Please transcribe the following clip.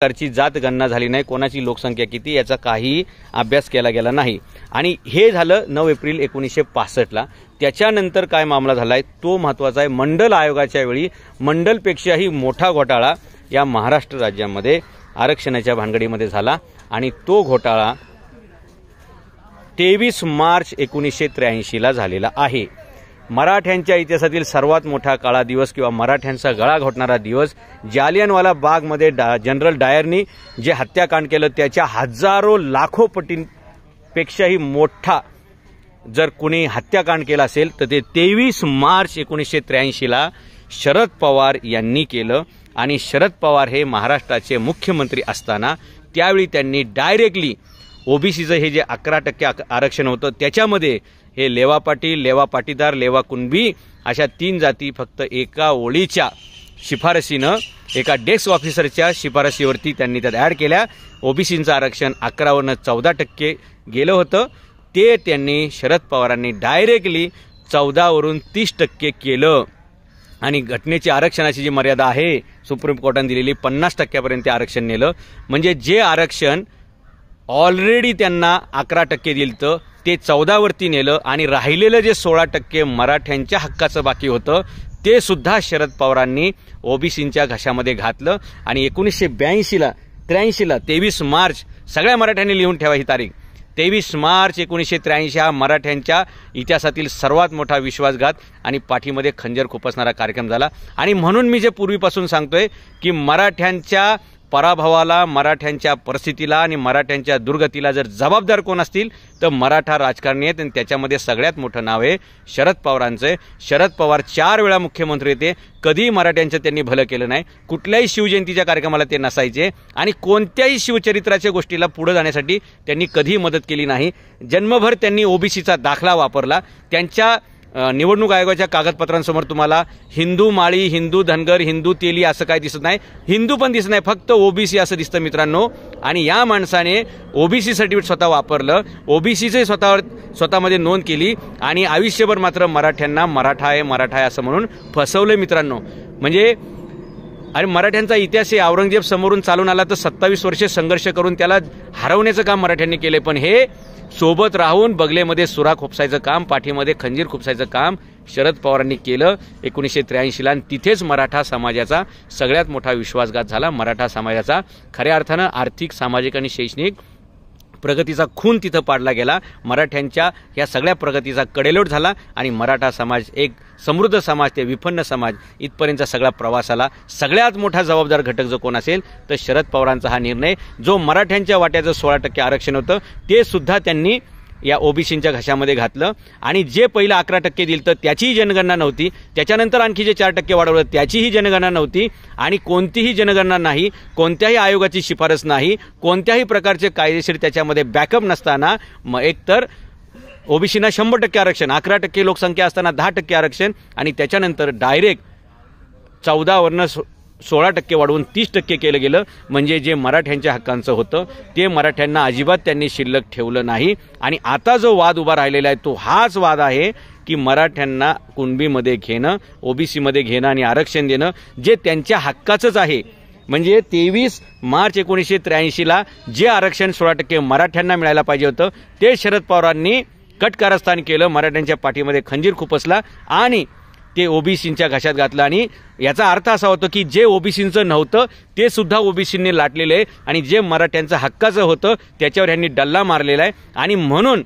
प्रकारची जात गणना झाली नाही, कोणाची लोकसंख्या किती याचा काही अभ्यास केला गेला नाही। आणि हे झालं 9 एप्रिल 1965ला। त्याच्यानंतर काय मामला झालाय तो महत्त्वाचा आहे। मंडल आयोगाच्या वेळी मंडलपेक्षाही मोठा घोटाळा या महाराष्ट्र राज्यामध्ये आरक्षणाच्या भानगडीमध्ये झाला आणि तो घोटाळा 23 मार्च 1983ला झालेला आहे। मराठ्यांच्या इतिहासातील सर्वात मोठा काळा दिवस किंवा मराठ्यांचा गळा घोटणारा दिवस, जालियनवाला बागमध्ये जनरल डायरनी जे हत्याकांड केलं त्याच्या हजारो लाखो पटींपेक्षाही मोठा जर कुणी हत्याकांड केला असेल तर ते 23 मार्च 1983ला शरद पवार यांनी केलं। आणि शरद पवार हे महाराष्ट्राचे मुख्यमंत्री असताना त्यावेळी त्यांनी डायरेक्टली ओबीसीचं हे जे 11% आरक्षण होतं त्याच्यामध्ये हे लेवा पाटील, लेवा पाटीदार, लेवा कुणबी अशा 3 जाती फक्त एका ओळीच्या शिफारसीनं एका डेस्क ऑफिसरच्या शिफारसीवरती त्यांनी त्यात ॲड केल्या। ओबीसीचं आरक्षण 11 वरून 14% गेलं होतं, ते त्यांनी शरद पवारांनी डायरेक्टली 14 वरून 30% केलं। आणि घटनेची आरक्षणाची जी मर्यादा आहे सुप्रीम कोर्टाने दिलेली 50% आरक्षण नेलं। म्हणजे जे आरक्षण ऑलरेडी त्यांना 11% दिलं ते 14 वरती नेलं आणि राहिलेलं जे 16% मराठ्यांच्या हक्काचं बाकी होतं ते सुद्धा शरद पवारांनी ओबीसींच्या घशामध्ये घातलं। आणि 1982ला 83ला 23 मार्च सगळ्या मराठ्यांनी लिहून ठेवा ही तारीख, 23 मार्च 1983 हा मराठ्यांच्या इतिहासातील सर्वात मोठा विश्वासघात आणि पाठीमध्ये खंजर खुपसणारा कार्यक्रम झाला। आणि म्हणून मी जे पूर्वीपासून सांगतोय की मराठ्यांच्या पराभवाला, मराठ्यांच्या परिस्थितीला आणि मराठ्यांच्या दुर्गतीला जर जबाबदार कोण असतील तर मराठा राजकारणी आहेत आणि त्याच्यामध्ये सगळ्यात मोठं नाव आहे शरद पवारांचं। शरद पवार 4 वेळा मुख्यमंत्री होते, कधी मराठ्यांचं त्यांनी भलं केलं नाही। कुठल्याही शिवजयंतीच्या कार्यक्रमाला ते नसायचे आणि कोणत्याही शिवचरित्राच्या गोष्टीला पुढे जाण्यासाठी त्यांनी कधी मदत केली नाही। जन्मभर त्यांनी ओबीसीचा दाखला वापरला। त्यांच्या निवडणूक आयोगाच्या कागदपत्रांसमोर तुम्हाला हिंदू माळी, हिंदू धनगर, हिंदू तेली असं काय दिसत नाही, हिंदू पण दिसत नाही, फक्त ओबीसी असं दिसतं मित्रांनो। आणि या माणसाने ओबीसी सर्टिफिकेट स्वतः वापरलं, ओबीसीचे स्वतःमध्ये नोंद केली आणि आयुष्यभर मात्र मराठ्यांना मराठा आहे असं म्हणून फसवलं मित्रांनो। म्हणजे अरे मराठ्यांचा इतिहास हे औरंगजेब समोरून चालून आला तर 27 वर्षे संघर्ष करून त्याला हरवण्याचं काम मराठ्यांनी केले, पण हे सोबत राहून बगलेमध्ये सुरा खोपसायचं काम, पाठीमध्ये खंजीर खुपसायचं काम शरद पवारांनी केलं 1983ला। आणि तिथेच मराठा समाजाचा सगळ्यात मोठा विश्वासघात झाला। मराठा समाजाचा खऱ्या अर्थानं आर्थिक, सामाजिक आणि शैक्षणिक प्रगतीचा खून तिथं पाडला गेला। मराठ्यांच्या या सगळ्या प्रगतीचा कडेलोट झाला आणि मराठा समाज एक समृद्ध समाज ते विपन्न समाज इथपर्यंतचा सगळा प्रवासाला सगळ्यात मोठा जबाबदार घटक जो कोण असेल तर शरद पवारांचा हा निर्णय। जो मराठ्यांच्या वाट्याचं 16% आरक्षण होतं ते सुद्धा त्यांनी या ओबीसींच्या घशामध्ये घातलं आणि जे पहिलं 11% दिलं तर त्याचीही जनगणना नव्हती, त्याच्यानंतर आणखी जे 4% वाढवलं त्याचीही जनगणना नव्हती आणि कोणतीही जनगणना नाही, कोणत्याही आयोगाची शिफारस नाही, कोणत्याही प्रकारचे कायदेशीर त्याच्यामध्ये बॅकअप नसताना एकतर ओबीसीना 100% आरक्षण, 11% लोकसंख्या असताना 10% आरक्षण आणि त्याच्यानंतर डायरेक्ट 14 वरून 16% वाढवून 30% केलं गेलं। म्हणजे जे मराठ्यांच्या हक्कांचं होतं ते मराठ्यांना अजिबात त्यांनी शिल्लक ठेवलं नाही। आणि आता जो वाद उभा राहिलेला आहे तो हाच वाद आहे की मराठ्यांना कुणबीमध्ये घेणं, ओबीसीमध्ये घेणं आणि आरक्षण देणं जे त्यांच्या हक्काचंच आहे। म्हणजे 23 मार्च 1983ला जे आरक्षण 16% मराठ्यांना मिळायला पाहिजे होतं ते शरद पवारांनी कटकारस्थान केलं, मराठ्यांच्या पाठीमध्ये खंजीर खुपसला आणि ते ओबीसींच्या घशात घातलं। आणि याचा अर्थ असा होतो की जे ओबीसींचं नव्हतं ते सुद्धा ओबीसींनी लाटलेलं आहे आणि जे मराठ्यांचं हक्काचं होतं त्याच्यावर यांनी डल्ला मारलेला आहे। आणि म्हणून